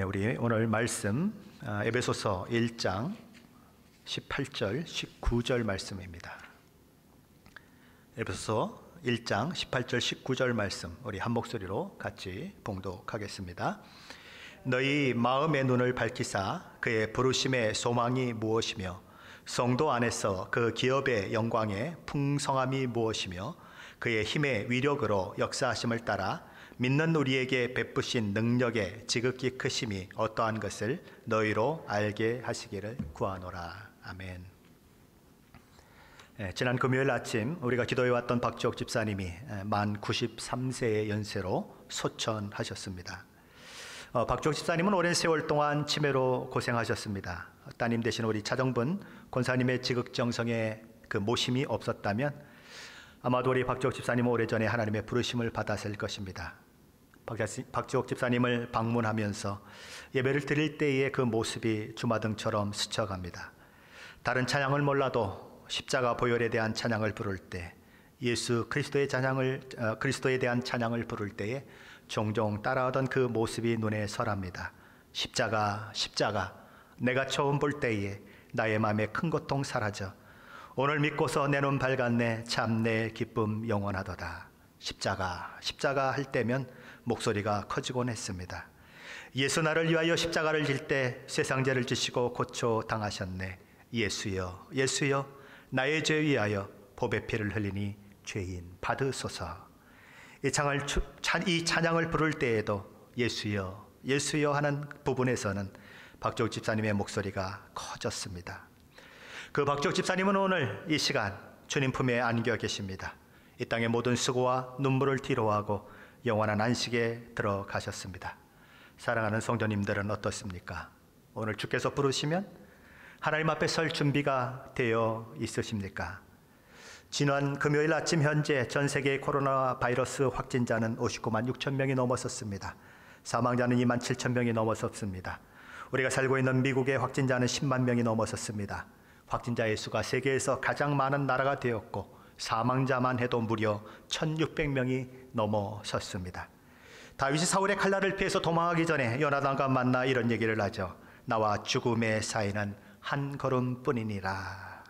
우리 오늘 말씀 에베소서 1장 18절 19절 말씀입니다. 에베소서 1장 18절 19절 말씀 우리 한 목소리로 같이 봉독하겠습니다. 너희 마음의 눈을 밝히사 그의 부르심의 소망이 무엇이며 성도 안에서 그 기업의 영광의 풍성함이 무엇이며 그의 힘의 위력으로 역사하심을 따라 믿는 우리에게 베푸신 능력의 지극히 크심이 어떠한 것을 너희로 알게 하시기를 구하노라. 아멘. 지난 금요일 아침 우리가 기도해왔던 박지옥 집사님이 만 93세의 연세로 소천하셨습니다. 박지옥 집사님은 오랜 세월 동안 치매로 고생하셨습니다. 따님 되신 우리 차정분 권사님의 지극정성에 그 모심이 없었다면 아마도 우리 박지옥 집사님은 오래전에 하나님의 부르심을 받았을 것입니다. 박지옥 집사님을 방문하면서 예배를 드릴 때의 그 모습이 주마등처럼 스쳐갑니다. 다른 찬양을 몰라도 십자가 보혈에 대한 찬양을 부를 때, 예수 그리스도의 그리스도에 대한 찬양을 부를 때에 종종 따라하던 그 모습이 눈에 설합니다. 십자가, 십자가, 내가 처음 볼 때에 나의 마음에 큰 고통 사라져 오늘 믿고서 내 눈 밝았네 참 내 기쁨 영원하도다. 십자가, 십자가 할 때면 목소리가 커지곤 했습니다. 예수 나를 위하여 십자가를 질 때 세상 죄를 지시고 고쳐 당하셨네. 예수여, 예수여, 나의 죄 위하여 보배 피를 흘리니 죄인 받으소서. 이 찬양을 부를 때에도 예수여, 예수여 하는 부분에서는 박지옥 집사님의 목소리가 커졌습니다. 그 박지옥 집사님은 오늘 이 시간 주님 품에 안겨 계십니다. 이 땅의 모든 수고와 눈물을 뒤로하고 영원한 안식에 들어가셨습니다. 사랑하는 성도님들은 어떻습니까? 오늘 주께서 부르시면 하나님 앞에 설 준비가 되어 있으십니까? 지난 금요일 아침 현재 전 세계 코로나 바이러스 확진자는 59만 6천 명이 넘어섰습니다. 사망자는 2만 7천 명이 넘어섰습니다. 우리가 살고 있는 미국의 확진자는 10만 명이 넘어섰습니다. 확진자의 수가 세계에서 가장 많은 나라가 되었고 사망자만 해도 무려 1600명이 넘어섰습니다. 다윗이 사울의 칼날을 피해서 도망하기 전에 요나단과 만나 이런 얘기를 하죠. 나와 죽음의 사이는 한 걸음뿐이니라.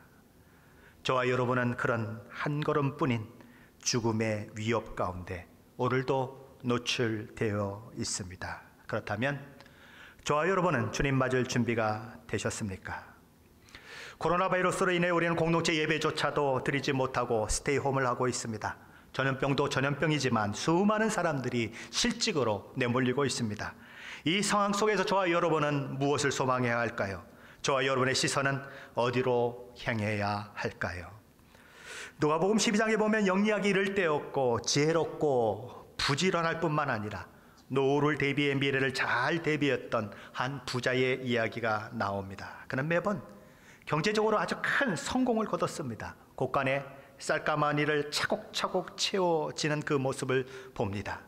저와 여러분은 그런 한 걸음뿐인 죽음의 위협 가운데 오늘도 노출되어 있습니다. 그렇다면 저와 여러분은 주님 맞을 준비가 되셨습니까? 코로나 바이러스로 인해 우리는 공동체 예배조차도 드리지 못하고 스테이홈을 하고 있습니다. 전염병도 전염병이지만 수많은 사람들이 실직으로 내몰리고 있습니다. 이 상황 속에서 저와 여러분은 무엇을 소망해야 할까요? 저와 여러분의 시선은 어디로 향해야 할까요? 누가복음 12장에 보면 영리하기 이를 데 없고 지혜롭고 부지런할 뿐만 아니라 노후를 대비해 미래를 잘 대비했던 한 부자의 이야기가 나옵니다. 그는 매번 경제적으로 아주 큰 성공을 거뒀습니다. 곳간에 쌀가마니를 차곡차곡 채워지는 그 모습을 봅니다.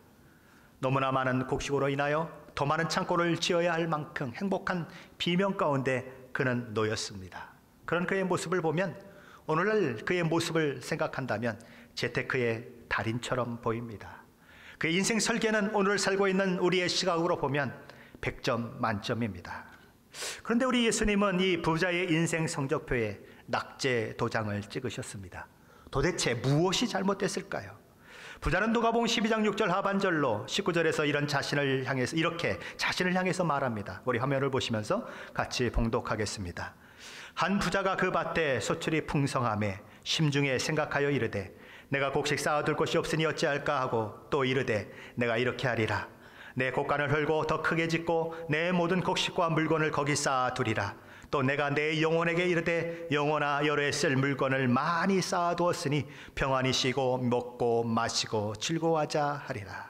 너무나 많은 곡식으로 인하여 더 많은 창고를 지어야 할 만큼 행복한 비명 가운데 그는 놓였습니다. 그런 그의 모습을 보면 오늘날 그의 모습을 생각한다면 재테크의 달인처럼 보입니다. 그의 인생 설계는 오늘 살고 있는 우리의 시각으로 보면 100점 만점입니다. 그런데 우리 예수님은 이 부자의 인생 성적표에 낙제 도장을 찍으셨습니다. 도대체 무엇이 잘못됐을까요? 부자는 누가복음 12장 6절 하반절로 19절에서 이렇게 자신을 향해서 말합니다. 우리 화면을 보시면서 같이 봉독하겠습니다. 한 부자가 그 밭에 소출이 풍성하매 심중에 생각하여 이르되 내가 곡식 쌓아둘 곳이 없으니 어찌할까 하고 또 이르되 내가 이렇게 하리라. 내 곡간을 헐고 더 크게 짓고 내 모든 곡식과 물건을 거기 쌓아두리라. 또 내가 내 영혼에게 이르되 영혼아 여러에 쓸 물건을 많이 쌓아두었으니 평안히 쉬고 먹고 마시고 즐거워하자 하리라.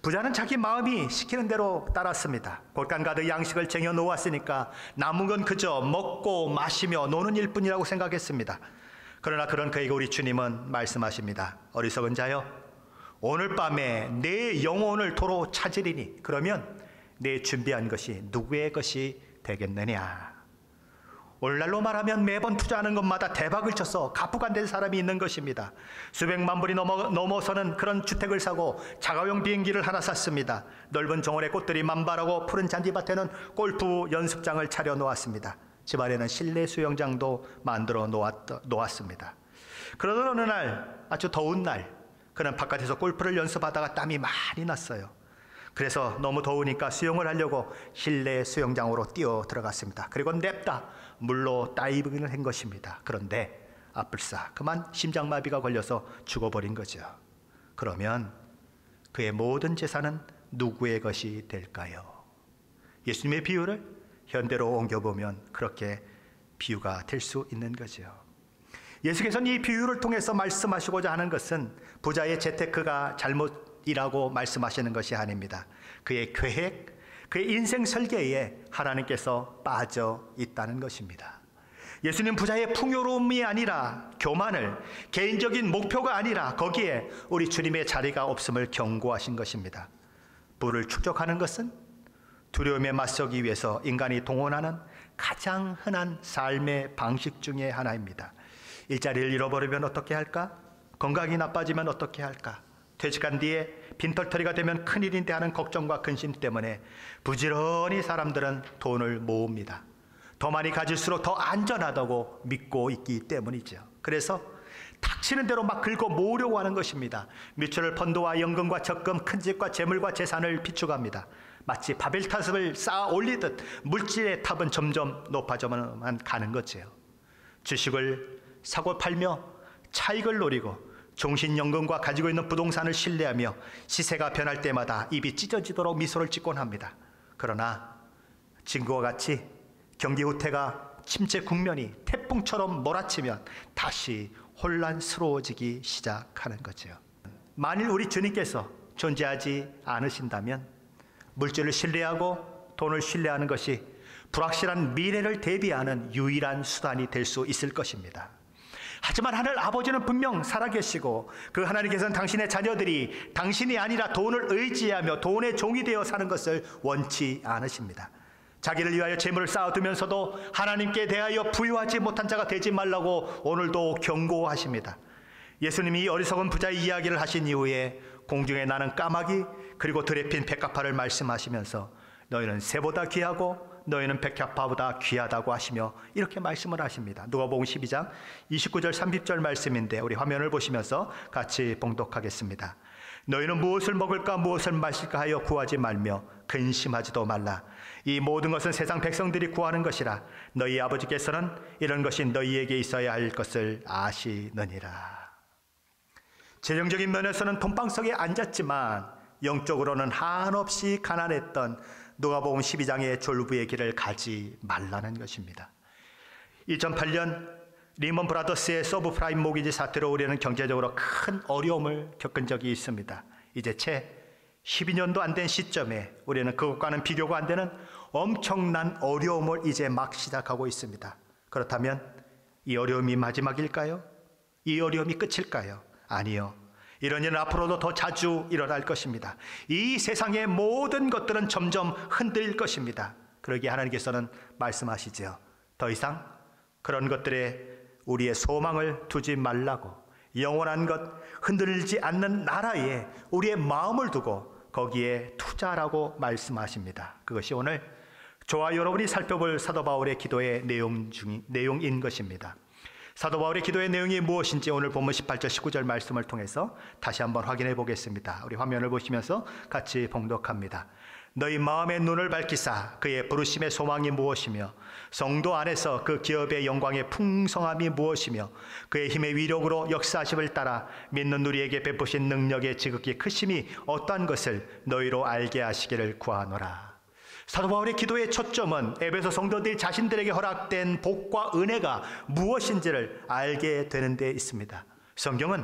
부자는 자기 마음이 시키는 대로 따랐습니다. 곡간 가득 양식을 쟁여 놓았으니까 남은 건 그저 먹고 마시며 노는 일뿐이라고 생각했습니다. 그러나 그런 그에게 우리 주님은 말씀하십니다. 어리석은 자여, 오늘 밤에 내 영혼을 도로 찾으리니 그러면 내 준비한 것이 누구의 것이 되겠느냐. 오늘날로 말하면 매번 투자하는 것마다 대박을 쳐서 가부가 된 사람이 있는 것입니다. 수백만 불이 넘어서는 그런 주택을 사고 자가용 비행기를 하나 샀습니다. 넓은 정원에 꽃들이 만발하고 푸른 잔디밭에는 골프 연습장을 차려 놓았습니다. 집안에는 실내 수영장도 만들어 놓았습니다. 그러던 어느 날, 아주 더운 날, 그는 바깥에서 골프를 연습하다가 땀이 많이 났어요. 그래서 너무 더우니까 수영을 하려고 실내 수영장으로 뛰어 들어갔습니다. 그리고 냅다 물로 다이빙을 한 것입니다. 그런데 아뿔싸 그만 심장마비가 걸려서 죽어버린 거죠. 그러면 그의 모든 재산은 누구의 것이 될까요? 예수님의 비유를 현대로 옮겨보면 그렇게 비유가 될 수 있는 거죠. 예수께서는 이 비유를 통해서 말씀하시고자 하는 것은 부자의 재테크가 잘못이라고 말씀하시는 것이 아닙니다. 그의 계획, 그의 인생 설계에 하나님께서 빠져 있다는 것입니다. 예수님 부자의 풍요로움이 아니라 교만을, 개인적인 목표가 아니라 거기에 우리 주님의 자리가 없음을 경고하신 것입니다. 부를 축적하는 것은 두려움에 맞서기 위해서 인간이 동원하는 가장 흔한 삶의 방식 중에 하나입니다. 일자리를 잃어버리면 어떻게 할까? 건강이 나빠지면 어떻게 할까? 퇴직한 뒤에 빈털터리가 되면 큰일인데 하는 걱정과 근심 때문에 부지런히 사람들은 돈을 모읍니다. 더 많이 가질수록 더 안전하다고 믿고 있기 때문이죠. 그래서 닥치는 대로 막 긁어 모으려고 하는 것입니다. 뮤추얼 펀드와 연금과 적금, 큰 집과 재물과 재산을 비축합니다. 마치 바벨탑을 쌓아 올리듯 물질의 탑은 점점 높아져만 가는 거죠. 주식을 사고 팔며 차익을 노리고 종신연금과 가지고 있는 부동산을 신뢰하며 시세가 변할 때마다 입이 찢어지도록 미소를 짓곤 합니다. 그러나 지금과 같이 경기 후퇴가 침체 국면이 태풍처럼 몰아치면 다시 혼란스러워지기 시작하는 거죠. 만일 우리 주님께서 존재하지 않으신다면 물질을 신뢰하고 돈을 신뢰하는 것이 불확실한 미래를 대비하는 유일한 수단이 될 수 있을 것입니다. 하지만 하늘 아버지는 분명 살아계시고 그 하나님께서는 당신의 자녀들이 당신이 아니라 돈을 의지하며 돈의 종이 되어 사는 것을 원치 않으십니다. 자기를 위하여 재물을 쌓아두면서도 하나님께 대하여 부유하지 못한 자가 되지 말라고 오늘도 경고하십니다. 예수님이 이 어리석은 부자의 이야기를 하신 이후에 공중에 나는 까마귀 그리고 들에 핀 백합화를 말씀하시면서 너희는 새보다 귀하고 너희는 백합화보다 귀하다고 하시며 이렇게 말씀을 하십니다. 누가복음 12장 29절 30절 말씀인데 우리 화면을 보시면서 같이 봉독하겠습니다. 너희는 무엇을 먹을까 무엇을 마실까 하여 구하지 말며 근심하지도 말라. 이 모든 것은 세상 백성들이 구하는 것이라. 너희 아버지께서는 이런 것이 너희에게 있어야 할 것을 아시느니라. 재정적인 면에서는 돈방석에 앉았지만 영적으로는 한없이 가난했던 누가복음 12장의 졸부의 길을 가지 말라는 것입니다. 2008년 리먼 브라더스의 서브프라임 모기지 사태로 우리는 경제적으로 큰 어려움을 겪은 적이 있습니다. 이제 채 12년도 안 된 시점에 우리는 그것과는 비교가 안 되는 엄청난 어려움을 이제 막 시작하고 있습니다. 그렇다면 이 어려움이 마지막일까요? 이 어려움이 끝일까요? 아니요. 이런 일은 앞으로도 더 자주 일어날 것입니다. 이 세상의 모든 것들은 점점 흔들릴 것입니다. 그러기에 하나님께서는 말씀하시죠. 더 이상 그런 것들에 우리의 소망을 두지 말라고, 영원한 것, 흔들리지 않는 나라에 우리의 마음을 두고 거기에 투자라고 말씀하십니다. 그것이 오늘 저와 여러분이 살펴볼 사도 바울의 기도의 내용인 것입니다. 사도 바울의 기도의 내용이 무엇인지 오늘 본문 18절 19절 말씀을 통해서 다시 한번 확인해 보겠습니다. 우리 화면을 보시면서 같이 봉독합니다. 너희 마음의 눈을 밝히사 그의 부르심의 소망이 무엇이며 성도 안에서 그 기업의 영광의 풍성함이 무엇이며 그의 힘의 위력으로 역사하심을 따라 믿는 우리에게 베푸신 능력의 지극히 크심이 어떠한 것을 너희로 알게 하시기를 구하노라. 사도 바울의 기도의 초점은 에베소 성도들이 자신들에게 허락된 복과 은혜가 무엇인지를 알게 되는 데 있습니다. 성경은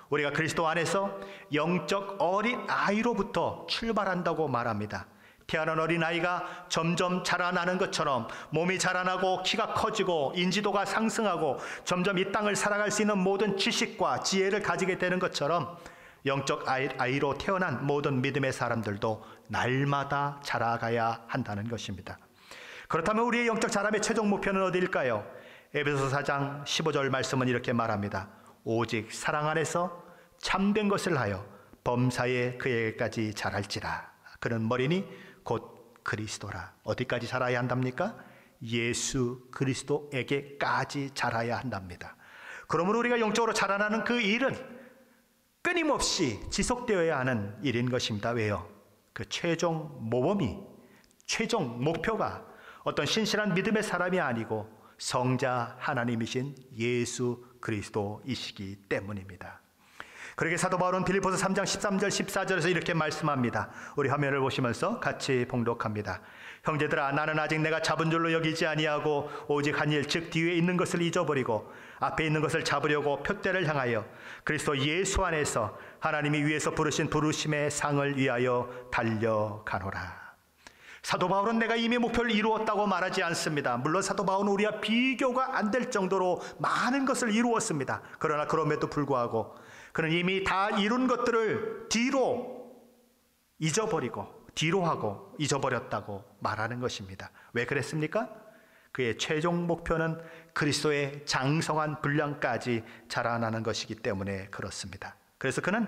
우리가 그리스도 안에서 영적 어린 아이로부터 출발한다고 말합니다. 태어난 어린아이가 점점 자라나는 것처럼 몸이 자라나고 키가 커지고 인지도가 상승하고 점점 이 땅을 살아갈 수 있는 모든 지식과 지혜를 가지게 되는 것처럼 영적 아이로 태어난 모든 믿음의 사람들도 날마다 자라가야 한다는 것입니다. 그렇다면 우리의 영적 자람의 최종 목표는 어디일까요? 에베소서 4장 15절 말씀은 이렇게 말합니다. 오직 사랑 안에서 참된 것을 하여 범사에 그에게까지 자랄지라. 그는 머리니 곧 그리스도라. 어디까지 자라야 한답니까? 예수 그리스도에게까지 자라야 한답니다. 그러므로 우리가 영적으로 자라나는 그 일은 끊임없이 지속되어야 하는 일인 것입니다. 왜요? 그 최종 모범이, 최종 목표가 어떤 신실한 믿음의 사람이 아니고 성자 하나님이신 예수 그리스도이시기 때문입니다. 그러게 사도 바울은 빌립보서 3장 13절 14절에서 이렇게 말씀합니다. 우리 화면을 보시면서 같이 봉독합니다. 형제들아, 나는 아직 내가 잡은 줄로 여기지 아니하고 오직 한 일, 즉 뒤에 있는 것을 잊어버리고 앞에 있는 것을 잡으려고 표대를 향하여 그리스도 예수 안에서 하나님이 위에서 부르신 부르심의 상을 위하여 달려가노라. 사도 바울은 내가 이미 목표를 이루었다고 말하지 않습니다. 물론 사도 바울은 우리와 비교가 안 될 정도로 많은 것을 이루었습니다. 그러나 그럼에도 불구하고 그는 이미 다 이룬 것들을 뒤로 잊어버리고 뒤로 하고 잊어버렸다고 말하는 것입니다. 왜 그랬습니까? 그의 최종 목표는 그리스도의 장성한 분량까지 자라나는 것이기 때문에 그렇습니다. 그래서 그는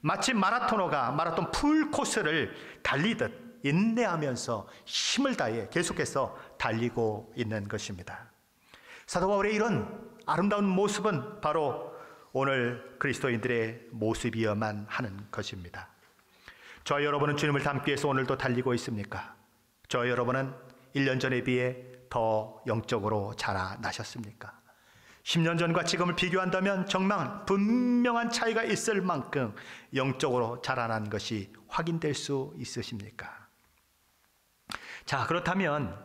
마치 마라토너가 마라톤 풀코스를 달리듯 인내하면서 힘을 다해 계속해서 달리고 있는 것입니다. 사도 바울의 이런 아름다운 모습은 바로 오늘 그리스도인들의 모습이어만 하는 것입니다. 저와 여러분은 주님을 닮기 위해서 오늘도 달리고 있습니까? 저와 여러분은 1년 전에 비해 더 영적으로 자라나셨습니까? 10년 전과 지금을 비교한다면 정말 분명한 차이가 있을 만큼 영적으로 자라난 것이 확인될 수 있으십니까? 자, 그렇다면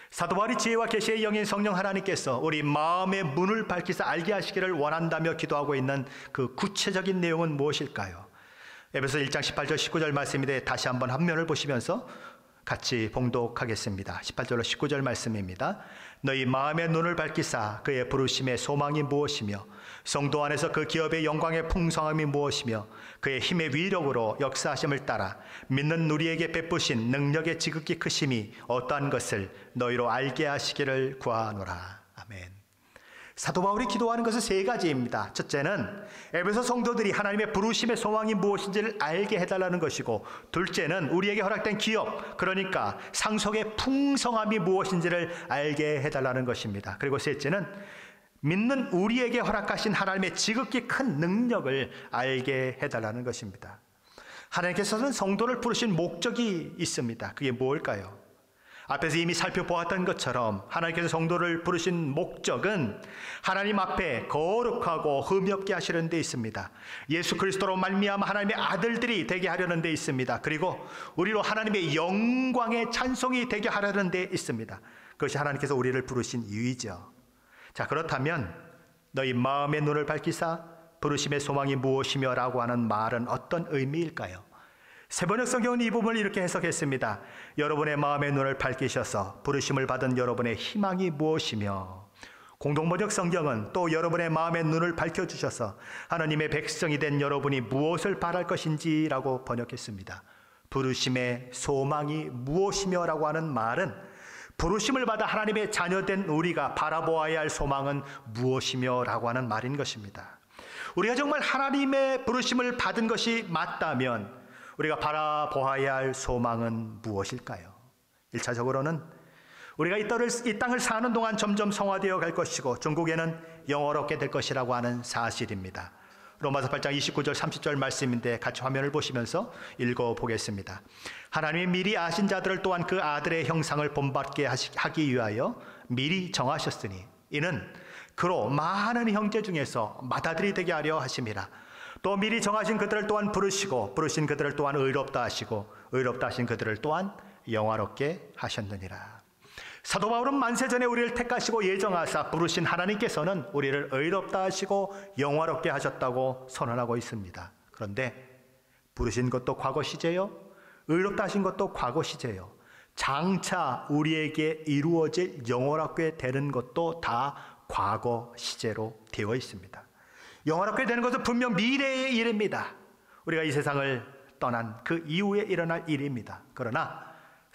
사도 바울이 지혜와 계시의 영인 성령 하나님께서 우리 마음의 문을 밝히사 알게 하시기를 원한다며 기도하고 있는 그 구체적인 내용은 무엇일까요? 에베소 1장 18절 19절 말씀인데 다시 한번 한면을 보시면서 같이 봉독하겠습니다. 18절로 19절 말씀입니다. 너희 마음의 눈을 밝히사 그의 부르심의 소망이 무엇이며 성도 안에서 그 기업의 영광의 풍성함이 무엇이며 그의 힘의 위력으로 역사하심을 따라 믿는 우리에게 베푸신 능력의 지극히 크심이 어떠한 것을 너희로 알게 하시기를 구하노라. 아멘. 사도 바울이 기도하는 것은 세 가지입니다. 첫째는 에베소 성도들이 하나님의 부르심의 소망이 무엇인지를 알게 해달라는 것이고, 둘째는 우리에게 허락된 기업, 그러니까 상속의 풍성함이 무엇인지를 알게 해달라는 것입니다. 그리고 셋째는 믿는 우리에게 허락하신 하나님의 지극히 큰 능력을 알게 해달라는 것입니다. 하나님께서는 성도를 부르신 목적이 있습니다. 그게 뭘까요? 앞에서 이미 살펴보았던 것처럼 하나님께서 성도를 부르신 목적은 하나님 앞에 거룩하고 흠이 없게 하시는 데 있습니다. 예수 그리스도로 말미암아 하나님의 아들들이 되게 하려는 데 있습니다. 그리고 우리로 하나님의 영광의 찬송이 되게 하려는 데 있습니다. 그것이 하나님께서 우리를 부르신 이유이죠. 자, 그렇다면 너희 마음의 눈을 밝히사 부르심의 소망이 무엇이며 라고 하는 말은 어떤 의미일까요? 세번역 성경은 이 부분을 이렇게 해석했습니다. 여러분의 마음의 눈을 밝히셔서 부르심을 받은 여러분의 희망이 무엇이며, 공동번역 성경은 또 여러분의 마음의 눈을 밝혀주셔서 하나님의 백성이 된 여러분이 무엇을 바랄 것인지라고 번역했습니다. 부르심의 소망이 무엇이며 라고 하는 말은 부르심을 받아 하나님의 자녀된 우리가 바라보아야 할 소망은 무엇이며 라고 하는 말인 것입니다. 우리가 정말 하나님의 부르심을 받은 것이 맞다면 우리가 바라보아야 할 소망은 무엇일까요? 1차적으로는 우리가 이 땅을 사는 동안 점점 성화되어 갈 것이고 중국에는 영원롭게 될 것이라고 하는 사실입니다. 로마서 8장 29절 30절 말씀인데 같이 화면을 보시면서 읽어보겠습니다. 하나님이 미리 아신 자들을 또한 그 아들의 형상을 본받게 하기 위하여 미리 정하셨으니 이는 그로 많은 형제 중에서 맏아들이 되게 하려 하심이라. 또 미리 정하신 그들을 또한 부르시고 부르신 그들을 또한 의롭다 하시고 의롭다 하신 그들을 또한 영화롭게 하셨느니라. 사도 바울은 만세전에 우리를 택하시고 예정하사 부르신 하나님께서는 우리를 의롭다 하시고 영화롭게 하셨다고 선언하고 있습니다. 그런데 부르신 것도 과거 시제요, 의롭다 하신 것도 과거 시제요, 장차 우리에게 이루어질 영원하게 되는 것도 다 과거 시제로 되어 있습니다. 영원하게 되는 것은 분명 미래의 일입니다. 우리가 이 세상을 떠난 그 이후에 일어날 일입니다. 그러나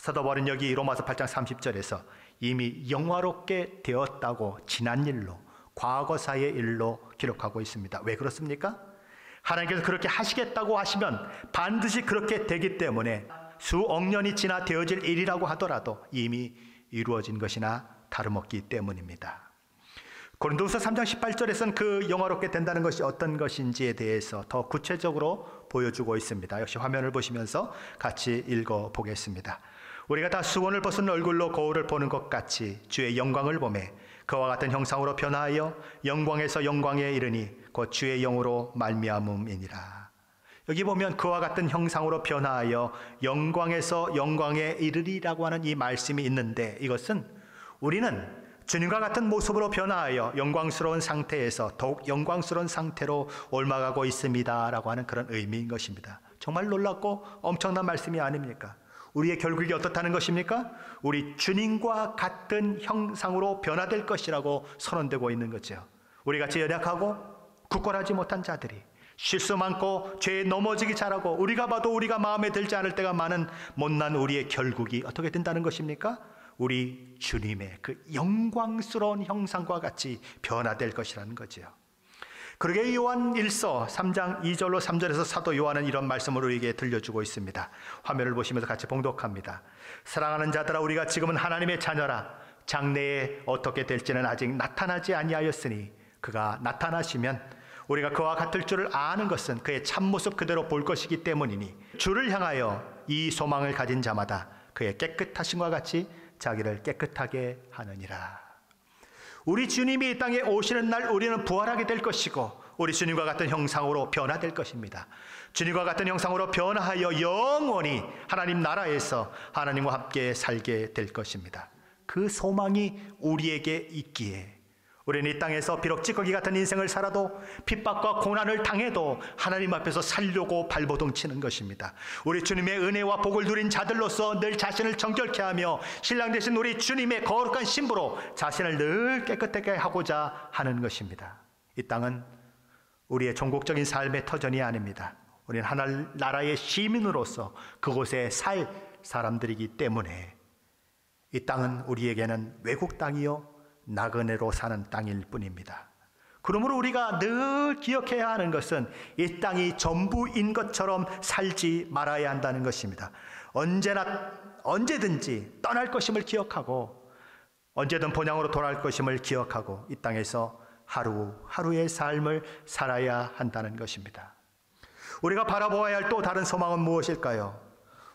사도 바울은 여기 로마서 8장 30절에서 이미 영화롭게 되었다고 지난 일로, 과거사의 일로 기록하고 있습니다. 왜 그렇습니까? 하나님께서 그렇게 하시겠다고 하시면 반드시 그렇게 되기 때문에 수억 년이 지나 되어질 일이라고 하더라도 이미 이루어진 것이나 다름없기 때문입니다. 고린도후서 3장 18절에서는 그 영화롭게 된다는 것이 어떤 것인지에 대해서 더 구체적으로 보여주고 있습니다. 역시 화면을 보시면서 같이 읽어보겠습니다. 우리가 다 수건을 벗은 얼굴로 거울을 보는 것 같이 주의 영광을 보매 그와 같은 형상으로 변화하여 영광에서 영광에 이르니 곧 주의 영으로 말미암음이니라. 여기 보면 그와 같은 형상으로 변화하여 영광에서 영광에 이르리라고 하는 이 말씀이 있는데, 이것은 우리는 주님과 같은 모습으로 변화하여 영광스러운 상태에서 더욱 영광스러운 상태로 옮아가고 있습니다 라고 하는 그런 의미인 것입니다. 정말 놀랍고 엄청난 말씀이 아닙니까? 우리의 결국이 어떻다는 것입니까? 우리 주님과 같은 형상으로 변화될 것이라고 선언되고 있는 거죠. 우리같이 연약하고 굳건하지 못한 자들이, 실수 많고 죄에 넘어지기 잘하고 우리가 봐도 우리가 마음에 들지 않을 때가 많은 못난 우리의 결국이 어떻게 된다는 것입니까? 우리 주님의 그 영광스러운 형상과 같이 변화될 것이라는 거죠. 그러게 요한 1서 3장 2절로 3절에서 사도 요한은 이런 말씀을 우리에게 들려주고 있습니다. 화면을 보시면서 같이 봉독합니다. 사랑하는 자들아, 우리가 지금은 하나님의 자녀라. 장래에 어떻게 될지는 아직 나타나지 아니하였으니 그가 나타나시면 우리가 그와 같을 줄을 아는 것은 그의 참모습 그대로 볼 것이기 때문이니 주를 향하여 이 소망을 가진 자마다 그의 깨끗하심과 같이 자기를 깨끗하게 하느니라. 우리 주님이 이 땅에 오시는 날 우리는 부활하게 될 것이고 우리 주님과 같은 형상으로 변화될 것입니다. 주님과 같은 형상으로 변화하여 영원히 하나님 나라에서 하나님과 함께 살게 될 것입니다. 그 소망이 우리에게 있기에 우리는 이 땅에서 비록 찌꺼기 같은 인생을 살아도 핍박과 고난을 당해도 하나님 앞에서 살려고 발버둥 치는 것입니다. 우리 주님의 은혜와 복을 누린 자들로서 늘 자신을 정결케 하며 신랑 되신 우리 주님의 거룩한 신부로 자신을 늘 깨끗하게 하고자 하는 것입니다. 이 땅은 우리의 종국적인 삶의 터전이 아닙니다. 우리는 하나나라의 시민으로서 그곳에 살 사람들이기 때문에 이 땅은 우리에게는 외국 땅이요 나그네로 사는 땅일 뿐입니다. 그러므로 우리가 늘 기억해야 하는 것은 이 땅이 전부인 것처럼 살지 말아야 한다는 것입니다. 언제든지 떠날 것임을 기억하고 언제든 본향으로 돌아갈 것임을 기억하고 이 땅에서 하루하루의 삶을 살아야 한다는 것입니다. 우리가 바라보아야 할 또 다른 소망은 무엇일까요?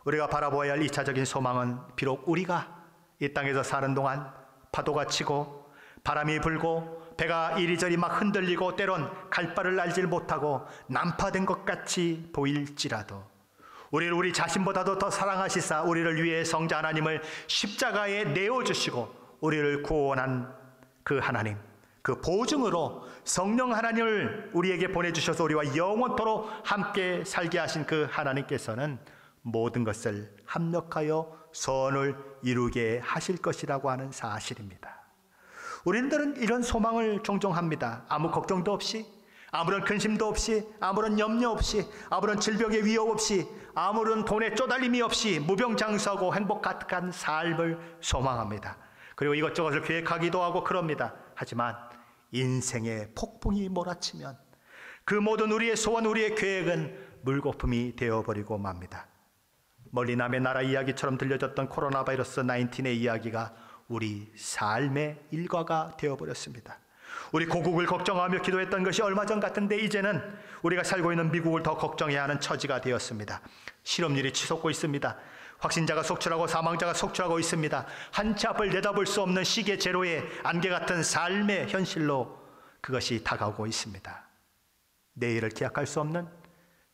우리가 바라보아야 할 2차적인 소망은 비록 우리가 이 땅에서 사는 동안 파도가 치고 바람이 불고 배가 이리저리 막 흔들리고 때론 갈 바를 알지 못하고 난파된 것 같이 보일지라도 우리를 우리 자신보다도 더 사랑하시사 우리를 위해 성자 하나님을 십자가에 내어주시고 우리를 구원한 그 하나님, 그 보증으로 성령 하나님을 우리에게 보내주셔서 우리와 영원토록 함께 살게 하신 그 하나님께서는 모든 것을 합력하여 선을 이루게 하실 것이라고 하는 사실입니다. 우리들은 이런 소망을 종종 합니다. 아무 걱정도 없이, 아무런 근심도 없이, 아무런 염려 없이, 아무런 질병의 위협 없이, 아무런 돈의 쪼달림이 없이 무병장수하고 행복 가득한 삶을 소망합니다. 그리고 이것저것을 계획하기도 하고 그럽니다. 하지만 인생의 폭풍이 몰아치면 그 모든 우리의 소원, 우리의 계획은 물거품이 되어버리고 맙니다. 멀리 남의 나라 이야기처럼 들려졌던 코로나 바이러스 19의 이야기가 우리 삶의 일과가 되어버렸습니다. 우리 고국을 걱정하며 기도했던 것이 얼마 전 같은데 이제는 우리가 살고 있는 미국을 더 걱정해야 하는 처지가 되었습니다. 실업률이 치솟고 있습니다. 확진자가 속출하고 사망자가 속출하고 있습니다. 한치 앞을 내다볼 수 없는 시계 제로의 안개 같은 삶의 현실로 그것이 다가오고 있습니다. 내일을 기약할 수 없는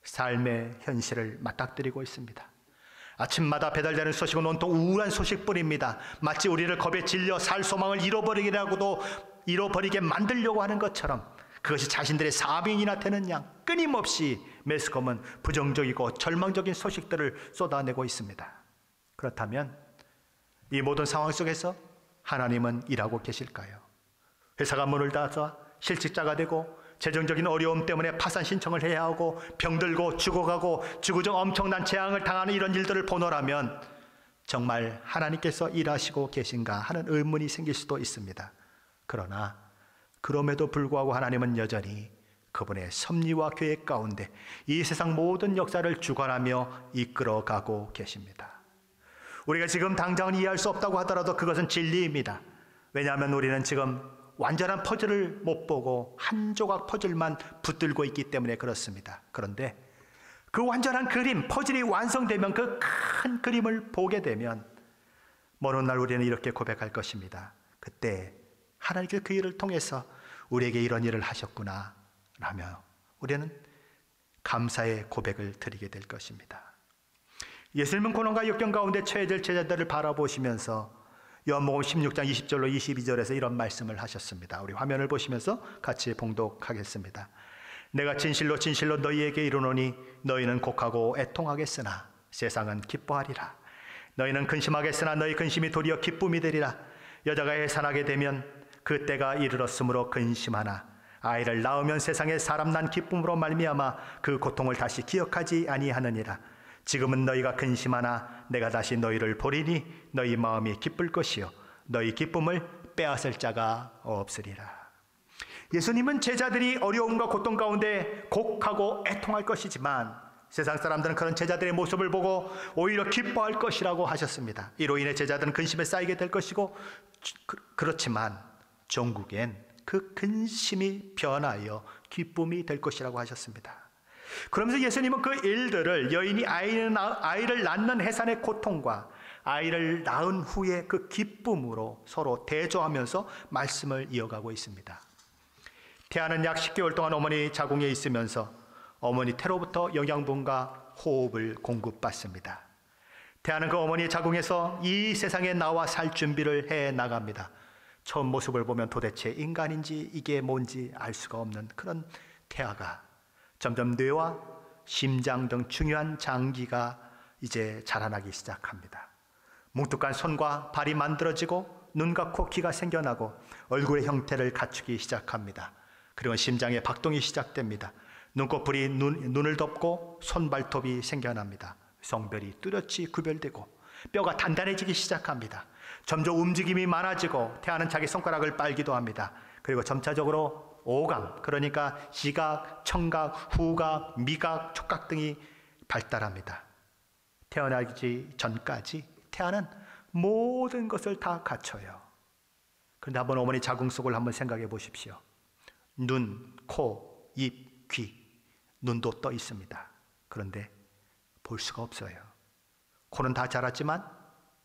삶의 현실을 맞닥뜨리고 있습니다. 아침마다 배달되는 소식은 온통 우울한 소식뿐입니다. 마치 우리를 겁에 질려 살 소망을 잃어버리게 만들려고 하는 것처럼 그것이 자신들의 사명이나 되는 양 끊임없이 매스컴은 부정적이고 절망적인 소식들을 쏟아내고 있습니다. 그렇다면 이 모든 상황 속에서 하나님은 일하고 계실까요? 회사가 문을 닫아 실직자가 되고 재정적인 어려움 때문에 파산 신청을 해야 하고 병들고 죽어가고 지구적 엄청난 재앙을 당하는 이런 일들을 보노라면 정말 하나님께서 일하시고 계신가 하는 의문이 생길 수도 있습니다. 그러나 그럼에도 불구하고 하나님은 여전히 그분의 섭리와 계획 가운데 이 세상 모든 역사를 주관하며 이끌어가고 계십니다. 우리가 지금 당장은 이해할 수 없다고 하더라도 그것은 진리입니다. 왜냐하면 우리는 지금 완전한 퍼즐을 못 보고 한 조각 퍼즐만 붙들고 있기 때문에 그렇습니다. 그런데 그 완전한 그림, 퍼즐이 완성되면 그 큰 그림을 보게 되면 먼 날 우리는 이렇게 고백할 것입니다. 그때 하나님께서 그 일을 통해서 우리에게 이런 일을 하셨구나 라며 우리는 감사의 고백을 드리게 될 것입니다. 예수님은 고난과 역경 가운데 처해질 제자들을 바라보시면서 요한복음 16장 20절로 22절에서 이런 말씀을 하셨습니다. 우리 화면을 보시면서 같이 봉독하겠습니다. 내가 진실로 진실로 너희에게 이르노니 너희는 곡하고 애통하겠으나 세상은 기뻐하리라. 너희는 근심하겠으나 너희 근심이 도리어 기쁨이 되리라. 여자가 해산하게 되면 그 때가 이르렀으므로 근심하나 아이를 낳으면 세상에 사람 난 기쁨으로 말미암아 그 고통을 다시 기억하지 아니하느니라. 지금은 너희가 근심하나 내가 다시 너희를 보리니 너희 마음이 기쁠 것이요 너희 기쁨을 빼앗을 자가 없으리라. 예수님은 제자들이 어려움과 고통 가운데 곡하고 애통할 것이지만 세상 사람들은 그런 제자들의 모습을 보고 오히려 기뻐할 것이라고 하셨습니다. 이로 인해 제자들은 근심에 쌓이게 될 것이고 그렇지만 종국엔 그 근심이 변하여 기쁨이 될 것이라고 하셨습니다. 그러면서 예수님은 그 일들을 여인이 아이를 낳는 해산의 고통과 아이를 낳은 후에 그 기쁨으로 서로 대조하면서 말씀을 이어가고 있습니다. 태아는 약 10개월 동안 어머니 자궁에 있으면서 어머니 태로부터 영양분과 호흡을 공급받습니다. 태아는 그 어머니 자궁에서 이 세상에 나와 살 준비를 해 나갑니다. 처음 모습을 보면 도대체 인간인지 이게 뭔지 알 수가 없는 그런 태아가 점점 뇌와 심장 등 중요한 장기가 이제 자라나기 시작합니다. 뭉툭한 손과 발이 만들어지고 눈과 코, 귀가 생겨나고 얼굴의 형태를 갖추기 시작합니다. 그리고 심장의 박동이 시작됩니다. 눈꺼풀이 눈을 덮고 손발톱이 생겨납니다. 성별이 뚜렷이 구별되고 뼈가 단단해지기 시작합니다. 점점 움직임이 많아지고 태아는 자기 손가락을 빨기도 합니다. 그리고 점차적으로 오감, 그러니까 시각, 청각, 후각, 미각, 촉각 등이 발달합니다. 태어나기 전까지 태아는 모든 것을 다 갖춰요. 그런데 한번 어머니 자궁 속을 한번 생각해 보십시오. 눈, 코, 입, 귀, 눈도 떠 있습니다. 그런데 볼 수가 없어요. 코는 다 자랐지만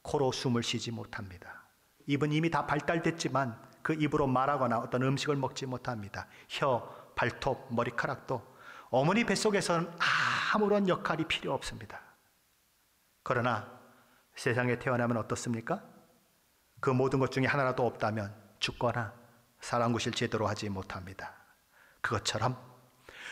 코로 숨을 쉬지 못합니다. 입은 이미 다 발달됐지만 그 입으로 말하거나 어떤 음식을 먹지 못합니다. 혀, 발톱, 머리카락도 어머니 뱃속에서는 아무런 역할이 필요 없습니다. 그러나 세상에 태어나면 어떻습니까? 그 모든 것 중에 하나라도 없다면 죽거나 사랑구실 제대로 하지 못합니다. 그것처럼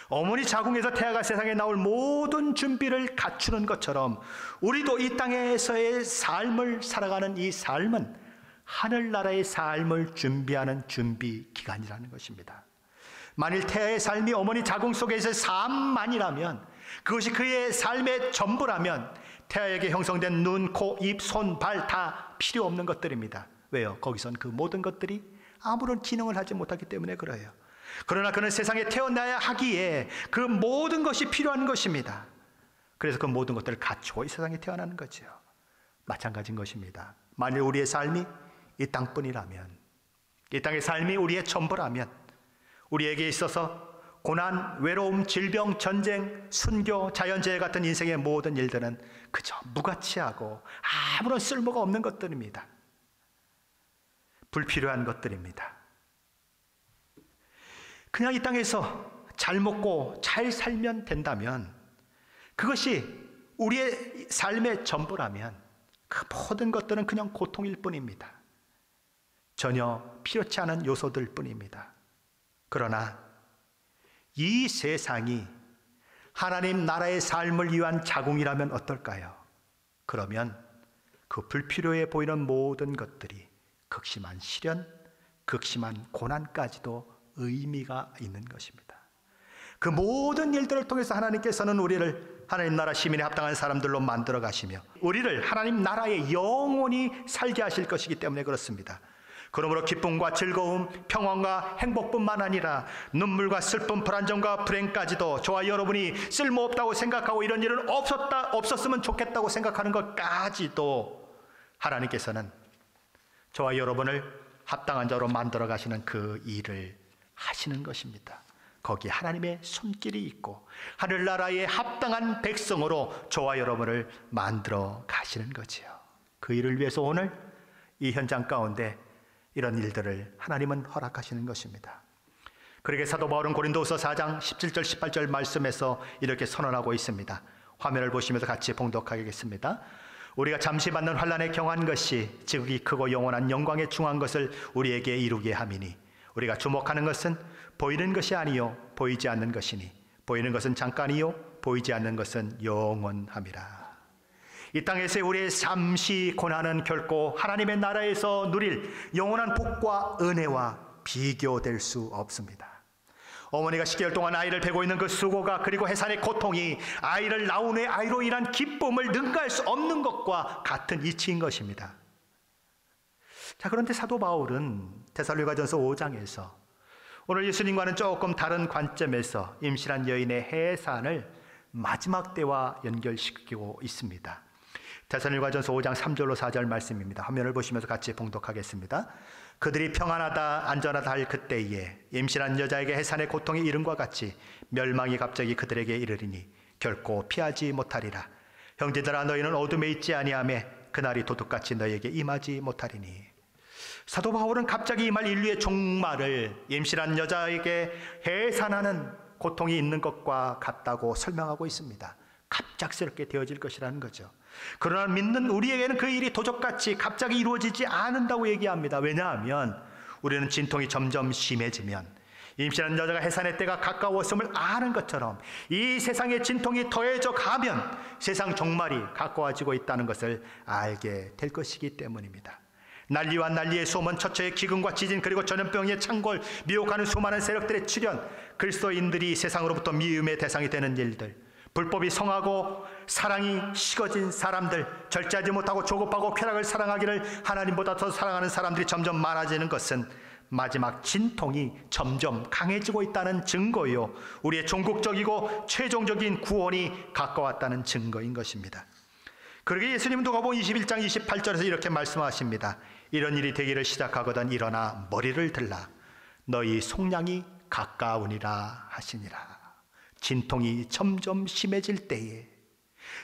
어머니 자궁에서 태아가 세상에 나올 모든 준비를 갖추는 것처럼 우리도 이 땅에서의 삶을 살아가는 이 삶은 하늘나라의 삶을 준비하는 준비 기간이라는 것입니다. 만일 태아의 삶이 어머니 자궁 속에서의 삶만이라면, 그것이 그의 삶의 전부라면 태아에게 형성된 눈, 코, 입, 손, 발 다 필요 없는 것들입니다. 왜요? 거기선 그 모든 것들이 아무런 기능을 하지 못하기 때문에 그래요. 그러나 그는 세상에 태어나야 하기에 그 모든 것이 필요한 것입니다. 그래서 그 모든 것들을 갖추고 이 세상에 태어나는 거죠. 마찬가지인 것입니다. 만일 우리의 삶이 이 땅뿐이라면, 이 땅의 삶이 우리의 전부라면, 우리에게 있어서 고난, 외로움, 질병, 전쟁, 순교, 자연재해 같은 인생의 모든 일들은 그저 무가치하고 아무런 쓸모가 없는 것들입니다. 불필요한 것들입니다. 그냥 이 땅에서 잘 먹고 잘 살면 된다면, 그것이 우리의 삶의 전부라면 그 모든 것들은 그냥 고통일 뿐입니다. 전혀 필요치 않은 요소들 뿐입니다. 그러나 이 세상이 하나님 나라의 삶을 위한 자궁이라면 어떨까요? 그러면 그 불필요해 보이는 모든 것들이 극심한 시련, 극심한 고난까지도 의미가 있는 것입니다. 그 모든 일들을 통해서 하나님께서는 우리를 하나님 나라 시민에 합당한 사람들로 만들어 가시며 우리를 하나님 나라에 영원히 살게 하실 것이기 때문에 그렇습니다. 그러므로 기쁨과 즐거움, 평안과 행복뿐만 아니라 눈물과 슬픔, 불안정과 불행까지도 저와 여러분이 쓸모없다고 생각하고 이런 일은 없었으면 좋겠다고 생각하는 것까지도 하나님께서는 저와 여러분을 합당한 자로 만들어 가시는 그 일을 하시는 것입니다. 거기에 하나님의 손길이 있고 하늘나라에 합당한 백성으로 저와 여러분을 만들어 가시는 거지요. 그 일을 위해서 오늘 이 현장 가운데 이런 일들을 하나님은 허락하시는 것입니다. 그러게 사도 바울은 고린도후서 4장 17절 18절 말씀에서 이렇게 선언하고 있습니다. 화면을 보시면서 같이 봉독하겠습니다. 우리가 잠시 받는 환난에 경한 것이 지극히 크고 영원한 영광에 중한 것을 우리에게 이루게 함이니 우리가 주목하는 것은 보이는 것이 아니요 보이지 않는 것이니 보이는 것은 잠깐이요 보이지 않는 것은 영원함이라. 이 땅에서의 우리의 잠시 고난은 결코 하나님의 나라에서 누릴 영원한 복과 은혜와 비교될 수 없습니다. 어머니가 10개월 동안 아이를 베고 있는 그 수고가 그리고 해산의 고통이 아이를 낳은 후에 아이로 인한 기쁨을 능가할 수 없는 것과 같은 이치인 것입니다. 자, 그런데 사도 바울은 데살로니가전서 5장에서 오늘 예수님과는 조금 다른 관점에서 임신한 여인의 해산을 마지막 때와 연결시키고 있습니다. 데살로니가전서 5장 3절로 4절 말씀입니다. 화면을 보시면서 같이 봉독하겠습니다. 그들이 평안하다 안전하다 할 그때에 임신한 여자에게 해산의 고통이 이름과 같이 멸망이 갑자기 그들에게 이르리니 결코 피하지 못하리라. 형제들아 너희는 어둠에 있지 아니하며 그날이 도둑같이 너희에게 임하지 못하리니. 사도 바울은 갑자기 임할 인류의 종말을 임신한 여자에게 해산하는 고통이 있는 것과 같다고 설명하고 있습니다. 갑작스럽게 되어질 것이라는 거죠. 그러나 믿는 우리에게는 그 일이 도적같이 갑자기 이루어지지 않는다고 얘기합니다. 왜냐하면 우리는 진통이 점점 심해지면 임신한 여자가 해산의 때가 가까웠음을 아는 것처럼 이 세상의 진통이 더해져 가면 세상 종말이 가까워지고 있다는 것을 알게 될 것이기 때문입니다. 난리와 난리의 소문, 처처의 기근과 지진, 그리고 전염병의 창궐, 미혹하는 수많은 세력들의 출현, 그리스도인들이 세상으로부터 미움의 대상이 되는 일들, 불법이 성하고 사랑이 식어진 사람들, 절제하지 못하고 조급하고 쾌락을 사랑하기를 하나님보다 더 사랑하는 사람들이 점점 많아지는 것은 마지막 진통이 점점 강해지고 있다는 증거요, 우리의 종국적이고 최종적인 구원이 가까웠다는 증거인 것입니다. 그러게 예수님은 누가복음 21장 28절에서 이렇게 말씀하십니다. 이런 일이 되기를 시작하거든 일어나 머리를 들라 너희 속량이 가까우니라 하시니라. 진통이 점점 심해질 때에,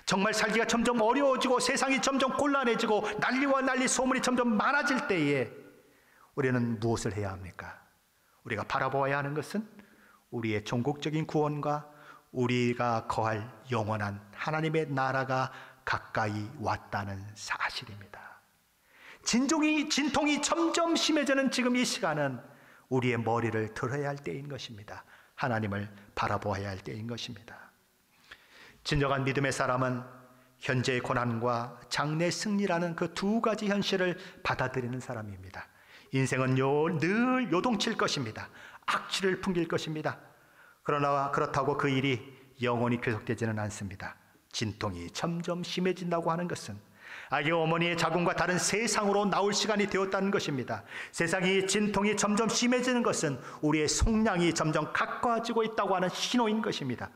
정말 살기가 점점 어려워지고 세상이 점점 곤란해지고 난리와 난리 소문이 점점 많아질 때에 우리는 무엇을 해야 합니까? 우리가 바라보아야 하는 것은 우리의 종국적인 구원과 우리가 거할 영원한 하나님의 나라가 가까이 왔다는 사실입니다. 진통이 점점 심해지는 지금 이 시간은 우리의 머리를 들어야 할 때인 것입니다. 하나님을 바라보아야 할 때인 것입니다. 진정한 믿음의 사람은 현재의 고난과 장래의 승리라는 그 두 가지 현실을 받아들이는 사람입니다. 인생은 늘 요동칠 것입니다. 악취를 풍길 것입니다. 그러나 그렇다고 그 일이 영원히 계속되지는 않습니다. 진통이 점점 심해진다고 하는 것은 아기 어머니의 자궁과 다른 세상으로 나올 시간이 되었다는 것입니다. 세상이 진통이 점점 심해지는 것은 우리의 속량이 점점 가까워지고 있다고 하는 신호인 것입니다.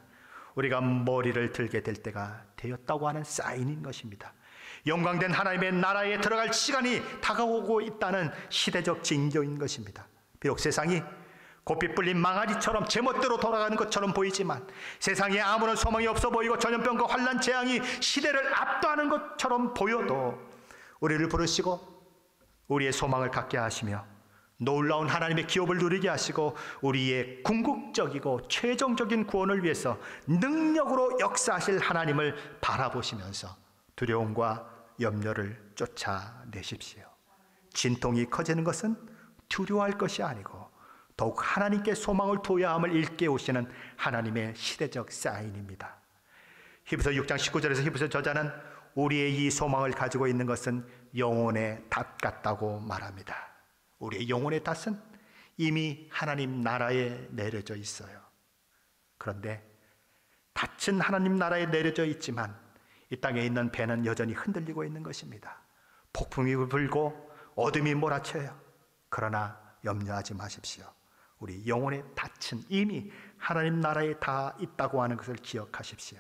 우리가 머리를 들게 될 때가 되었다고 하는 사인인 것입니다. 영광된 하나님의 나라에 들어갈 시간이 다가오고 있다는 시대적 징조인 것입니다. 비록 세상이 고삐 뿔린 망아지처럼 제멋대로 돌아가는 것처럼 보이지만, 세상에 아무런 소망이 없어 보이고 전염병과 환난 재앙이 시대를 압도하는 것처럼 보여도 우리를 부르시고 우리의 소망을 갖게 하시며 놀라운 하나님의 기업을 누리게 하시고 우리의 궁극적이고 최종적인 구원을 위해서 능력으로 역사하실 하나님을 바라보시면서 두려움과 염려를 쫓아내십시오. 진통이 커지는 것은 두려워할 것이 아니고 더욱 하나님께 소망을 둬야 함을 일깨우시는 하나님의 시대적 사인입니다. 히브리서 6장 19절에서 히브리서 저자는 우리의 이 소망을 가지고 있는 것은 영혼의 닷 같다고 말합니다. 우리의 영혼의 닷은 이미 하나님 나라에 내려져 있어요. 그런데 닻은 하나님 나라에 내려져 있지만 이 땅에 있는 배는 여전히 흔들리고 있는 것입니다. 폭풍이 불고 어둠이 몰아쳐요. 그러나 염려하지 마십시오. 우리 영혼의 닻은 이미 하나님 나라에 다 있다고 하는 것을 기억하십시오.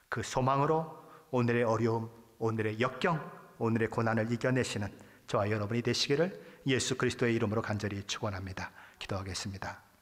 그 소망으로 오늘의 어려움, 오늘의 역경, 오늘의 고난을 이겨내시는 저와 여러분이 되시기를 예수 그리스도의 이름으로 간절히 축원합니다. 기도하겠습니다.